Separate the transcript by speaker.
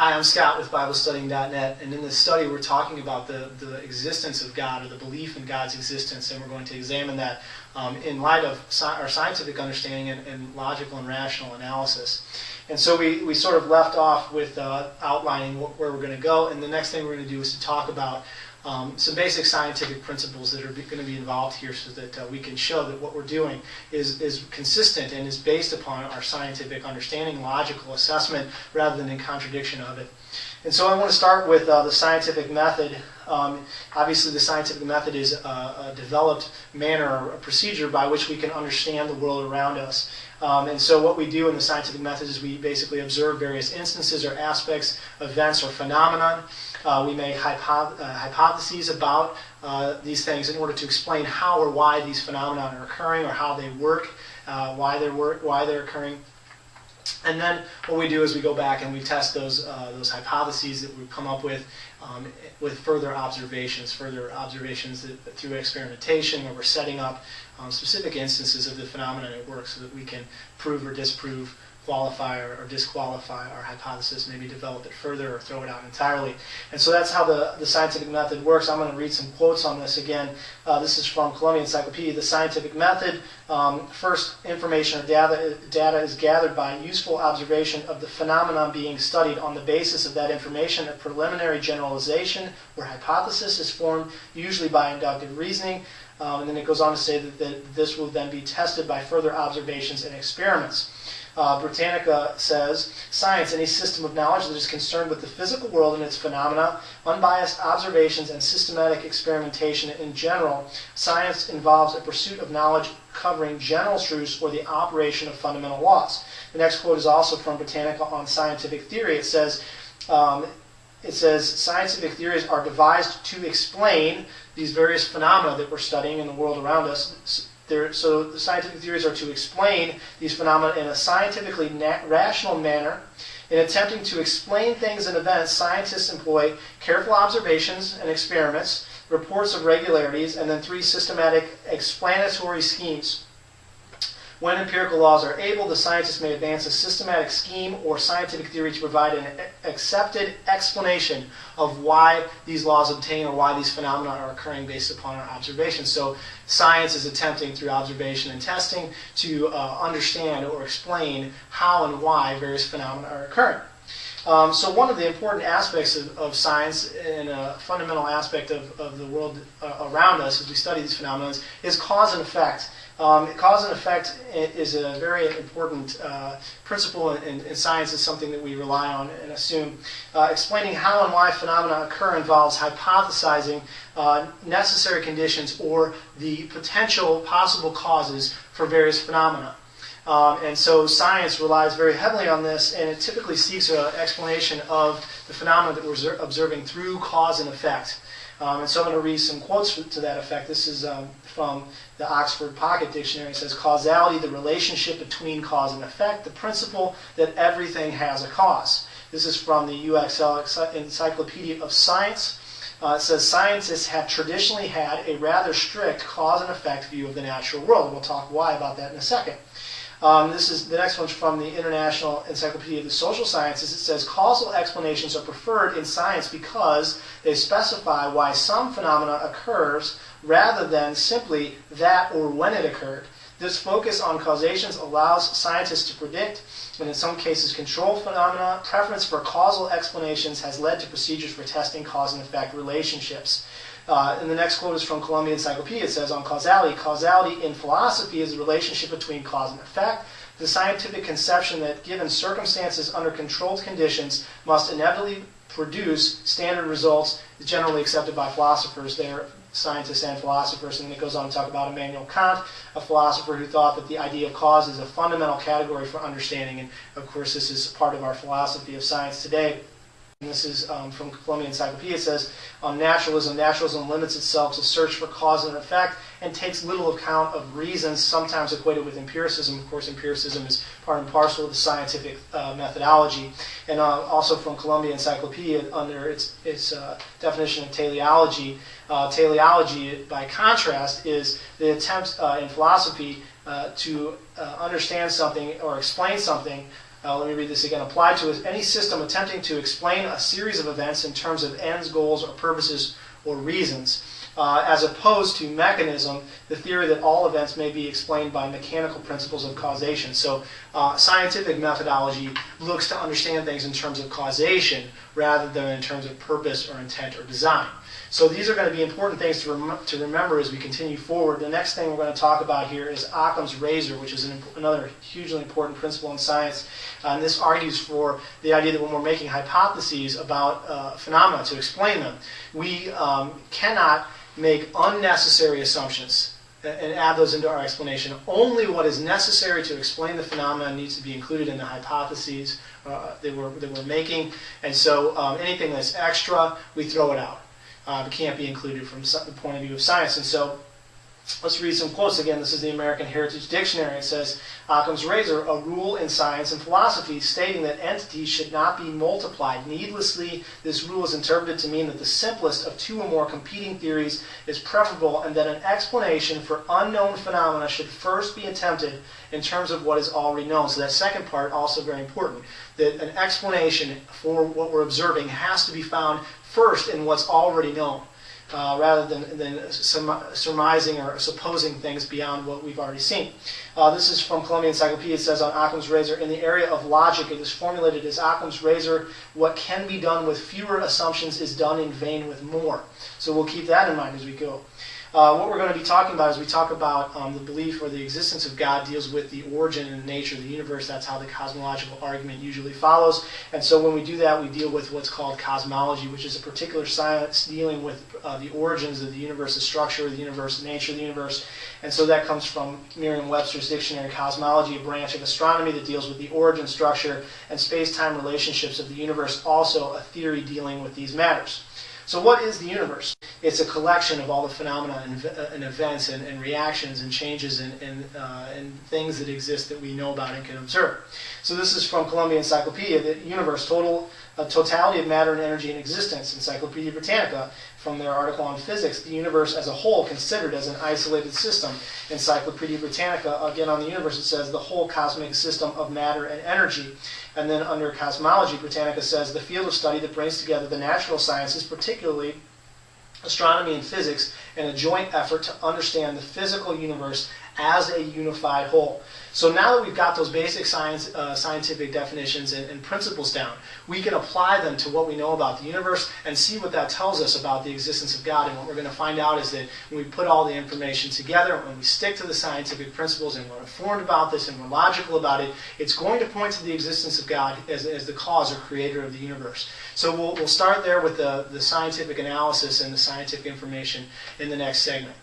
Speaker 1: Hi, I'm Scott with biblestudying.net, and in this study we're talking about the existence of God, or the belief in God's existence, and we're going to examine that in light of our scientific understanding and logical and rational analysis. And so we sort of left off with outlining where we're going to go, and the next thing we're going to do is to talk about some basic scientific principles that are going to be involved here, so that we can show that what we're doing is consistent and is based upon our scientific understanding, logical assessment, rather than in contradiction of it. And so I want to start with the scientific method. Obviously, the scientific method is a developed manner or a procedure by which we can understand the world around us. And so what we do in the scientific method is we basically observe various instances or aspects, events, or phenomenon. We make hypotheses about these things in order to explain how or why these phenomena are occurring, or how they work, why they're occurring. And then what we do is we go back and we test those hypotheses that we've come up with further observations through experimentation, where we're setting up specific instances of the phenomenon at work, so that we can prove or disprove, qualify or disqualify our hypothesis, maybe develop it further or throw it out entirely. And so that's how the scientific method works. I'm going to read some quotes on this again. This is from Columbia Encyclopedia. The scientific method: first, information or data is gathered by useful observation of the phenomenon being studied. On the basis of that information, a preliminary generalization or hypothesis is formed, usually by inductive reasoning. And then it goes on to say that this will then be tested by further observations and experiments. Britannica says, science, any system of knowledge that is concerned with the physical world and its phenomena, unbiased observations, and systematic experimentation in general. Science involves a pursuit of knowledge covering general truths or the operation of fundamental laws. The next quote is also from Britannica on scientific theory. It says, scientific theories are devised to explain these various phenomena that we're studying in the world around us. So the scientific theories are to explain these phenomena in a scientifically rational manner. In attempting to explain things and events, scientists employ careful observations and experiments, reports of regularities, and then 3 systematic explanatory schemes. When empirical laws are able, the scientist may advance a systematic scheme or scientific theory to provide an accepted explanation of why these laws obtain or why these phenomena are occurring based upon our observations. So science is attempting, through observation and testing, to understand or explain how and why various phenomena are occurring. So one of the important aspects of science, and a fundamental aspect of the world around us as we study these phenomena, is cause and effect. Cause and effect is a very important principle in science. Is something that we rely on and assume. Explaining how and why phenomena occur involves hypothesizing necessary conditions or the potential possible causes for various phenomena. And so science relies very heavily on this, and it typically seeks an explanation of the phenomena that we're observing through cause and effect. And so I'm going to read some quotes to that effect. This is from the Oxford Pocket Dictionary. It says, causality, the relationship between cause and effect, the principle that everything has a cause. This is from the UXL Encyclopedia of Science. It says, scientists have traditionally had a rather strict cause and effect view of the natural world. And we'll talk why about that in a second. This is the next one's from the International Encyclopedia of the Social Sciences. It says, causal explanations are preferred in science because they specify why some phenomena occurs rather than simply that or when it occurred. This focus on causations allows scientists to predict, and in some cases control, phenomena. Preference for causal explanations has led to procedures for testing cause and effect relationships. And the next quote is from Columbia Encyclopedia. It says, on causality, causality in philosophy is the relationship between cause and effect, the scientific conception that given circumstances under controlled conditions must inevitably produce standard results generally accepted by philosophers. They're scientists and philosophers. And it goes on to talk about Immanuel Kant, a philosopher who thought that the idea of cause is a fundamental category for understanding. And of course, this is part of our philosophy of science today. And this is from Columbia Encyclopedia. It says, on naturalism, naturalism limits itself to search for cause and effect and takes little account of reasons, sometimes equated with empiricism. Of course, empiricism is part and parcel of the scientific methodology. And also from Columbia Encyclopedia, under its definition of teleology, teleology, by contrast, is the attempt in philosophy to understand something or explain something let me read this again. Applied to any system attempting to explain a series of events in terms of ends, goals, or purposes or reasons. As opposed to mechanism, the theory that all events may be explained by mechanical principles of causation. So scientific methodology looks to understand things in terms of causation rather than in terms of purpose or intent or design. So these are going to be important things to remember as we continue forward. The next thing we're going to talk about here is Occam's razor, which is another hugely important principle in science. And this argues for the idea that when we're making hypotheses about phenomena to explain them, we cannot make unnecessary assumptions and add those into our explanation. Only what is necessary to explain the phenomena needs to be included in the hypotheses that we're making. And so anything that's extra, we throw it out. It can't be included from the point of view of science. And so let's read some quotes again. This is the American Heritage Dictionary. It says, Occam's razor, a rule in science and philosophy stating that entities should not be multiplied needlessly. This rule is interpreted to mean that the simplest of two or more competing theories is preferable, and that an explanation for unknown phenomena should first be attempted in terms of what is already known. So that second part, also very important, that an explanation for what we're observing has to be found first in what's already known. Rather than surmising or supposing things beyond what we've already seen. This is from Columbia Encyclopedia. It says on Occam's razor, in the area of logic, it is formulated as Occam's razor, what can be done with fewer assumptions is done in vain with more. So we'll keep that in mind as we go. What we're going to be talking about as we talk about the belief or the existence of God deals with the origin and nature of the universe. That's how the cosmological argument usually follows. And so when we do that, we deal with what's called cosmology, which is a particular science dealing with the origins of the universe, the structure of the universe, the nature of the universe. And so that comes from Merriam-Webster's dictionary, cosmology, a branch of astronomy that deals with the origin, structure, and space-time relationships of the universe, also a theory dealing with these matters. So what is the universe? It's a collection of all the phenomena and events and reactions and changes and things that exist that we know about and can observe. So this is from Columbia Encyclopedia, the universe, totality of matter and energy in existence, Encyclopedia Britannica, from their article on physics, the universe as a whole considered as an isolated system, Encyclopedia Britannica, again on the universe it says the whole cosmic system of matter and energy. And then under cosmology, Britannica says the field of study that brings together the natural sciences, particularly astronomy and physics, in a joint effort to understand the physical universe as a unified whole. So now that we've got those basic scientific definitions and principles down, we can apply them to what we know about the universe and see what that tells us about the existence of God. And what we're going to find out is that when we put all the information together, when we stick to the scientific principles and we're informed about this and we're logical about it, it's going to point to the existence of God as the cause or creator of the universe. So we'll start there with the scientific analysis and the scientific information in the next segment.